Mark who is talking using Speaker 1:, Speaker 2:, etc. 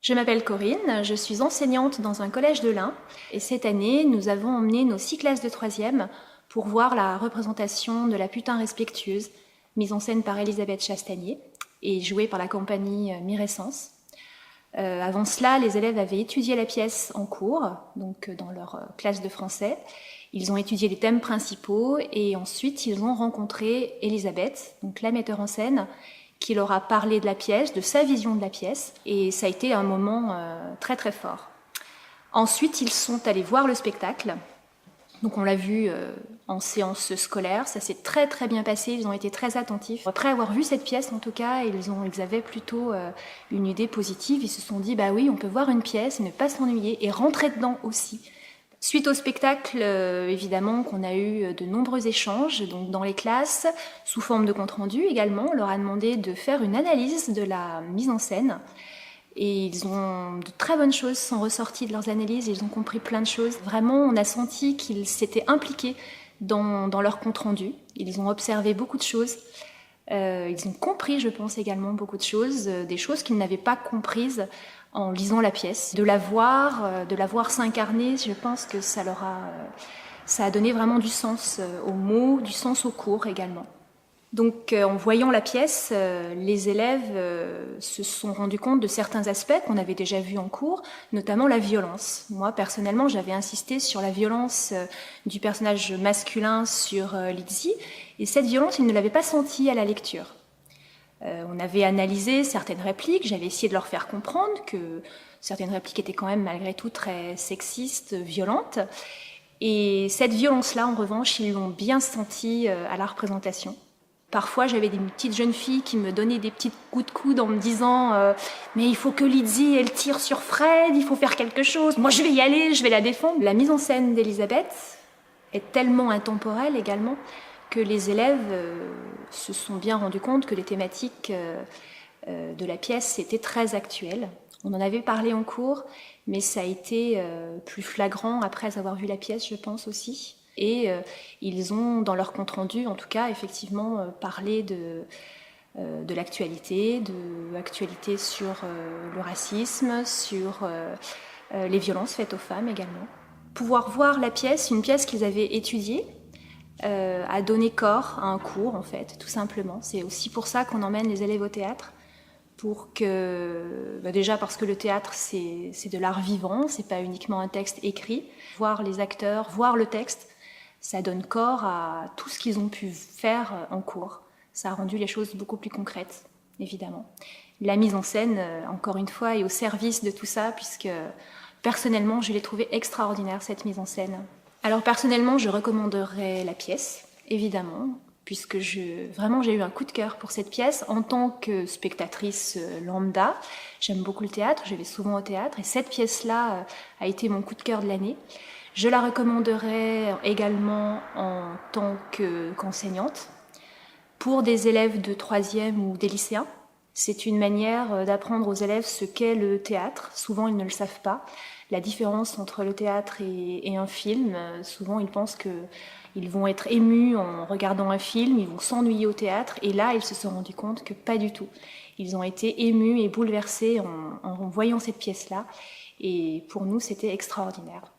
Speaker 1: Je m'appelle Corinne, je suis enseignante dans un collège de l'Ain et cette année nous avons emmené nos 6 classes de 3e pour voir la représentation de La Putain respectueuse, mise en scène par Elisabeth Chastanier et jouée par la compagnie Mirescence. Avant cela, les élèves avaient étudié la pièce en cours, donc dans leur classe de français. Ils ont étudié les thèmes principaux et ensuite ils ont rencontré Elisabeth, donc la metteur en scène, qui leur a parlé de la pièce, de sa vision de la pièce, et ça a été un moment très très fort. Ensuite, ils sont allés voir le spectacle. Donc on l'a vu en séance scolaire, ça s'est très très bien passé, ils ont été très attentifs. Après avoir vu cette pièce en tout cas, ils avaient plutôt une idée positive, ils se sont dit bah oui, on peut voir une pièce et ne pas s'ennuyer et rentrer dedans aussi. Suite au spectacle, évidemment qu'on a eu de nombreux échanges donc dans les classes, sous forme de compte-rendu également. On leur a demandé de faire une analyse de la mise en scène. Et ils ont de très bonnes choses sont ressorties de leurs analyses, ils ont compris plein de choses. Vraiment, on a senti qu'ils s'étaient impliqués dans leur compte-rendu. Ils ont observé beaucoup de choses. Ils ont compris, je pense, également beaucoup de choses, des choses qu'ils n'avaient pas comprises en lisant la pièce. De la voir s'incarner, je pense que ça a donné vraiment du sens aux mots, du sens aux cours également. Donc en voyant la pièce, les élèves se sont rendus compte de certains aspects qu'on avait déjà vus en cours, notamment la violence. Moi, personnellement, j'avais insisté sur la violence du personnage masculin sur Lizzie, et cette violence, ils ne l'avaient pas sentie à la lecture. On avait analysé certaines répliques, j'avais essayé de leur faire comprendre que certaines répliques étaient quand même malgré tout très sexistes, violentes, et cette violence-là, en revanche, ils l'ont bien sentie à la représentation. Parfois, j'avais des petites jeunes filles qui me donnaient des petits coups de coude en me disant mais il faut que Lizzie, elle tire sur Fred, il faut faire quelque chose. Moi, je vais y aller, je vais la défendre. La mise en scène d'Elisabeth est tellement intemporelle également que les élèves se sont bien rendus compte que les thématiques de la pièce étaient très actuelles. On en avait parlé en cours, mais ça a été plus flagrant après avoir vu la pièce, je pense aussi. Et ils ont, dans leur compte-rendu, en tout cas, effectivement, parlé de l'actualité, sur le racisme, sur les violences faites aux femmes également. Pouvoir voir la pièce, une pièce qu'ils avaient étudiée, a donné corps à un cours, en fait, tout simplement. C'est aussi pour ça qu'on emmène les élèves au théâtre, pour que, déjà parce que le théâtre c'est de l'art vivant, c'est pas uniquement un texte écrit. Voir les acteurs, voir le texte, ça donne corps à tout ce qu'ils ont pu faire en cours. Ça a rendu les choses beaucoup plus concrètes, évidemment. La mise en scène, encore une fois, est au service de tout ça, puisque personnellement, je l'ai trouvée extraordinaire, cette mise en scène. Alors personnellement, je recommanderais la pièce, évidemment, puisque vraiment j'ai eu un coup de cœur pour cette pièce en tant que spectatrice lambda. J'aime beaucoup le théâtre, je vais souvent au théâtre, et cette pièce-là a été mon coup de cœur de l'année. Je la recommanderais également en tant qu'enseignante pour des élèves de 3e ou des lycéens. C'est une manière d'apprendre aux élèves ce qu'est le théâtre. Souvent, ils ne le savent pas. La différence entre le théâtre et un film, souvent, ils pensent qu'ils vont être émus en regardant un film, ils vont s'ennuyer au théâtre. Et là, ils se sont rendus compte que pas du tout. Ils ont été émus et bouleversés en voyant cette pièce-là. Et pour nous, c'était extraordinaire.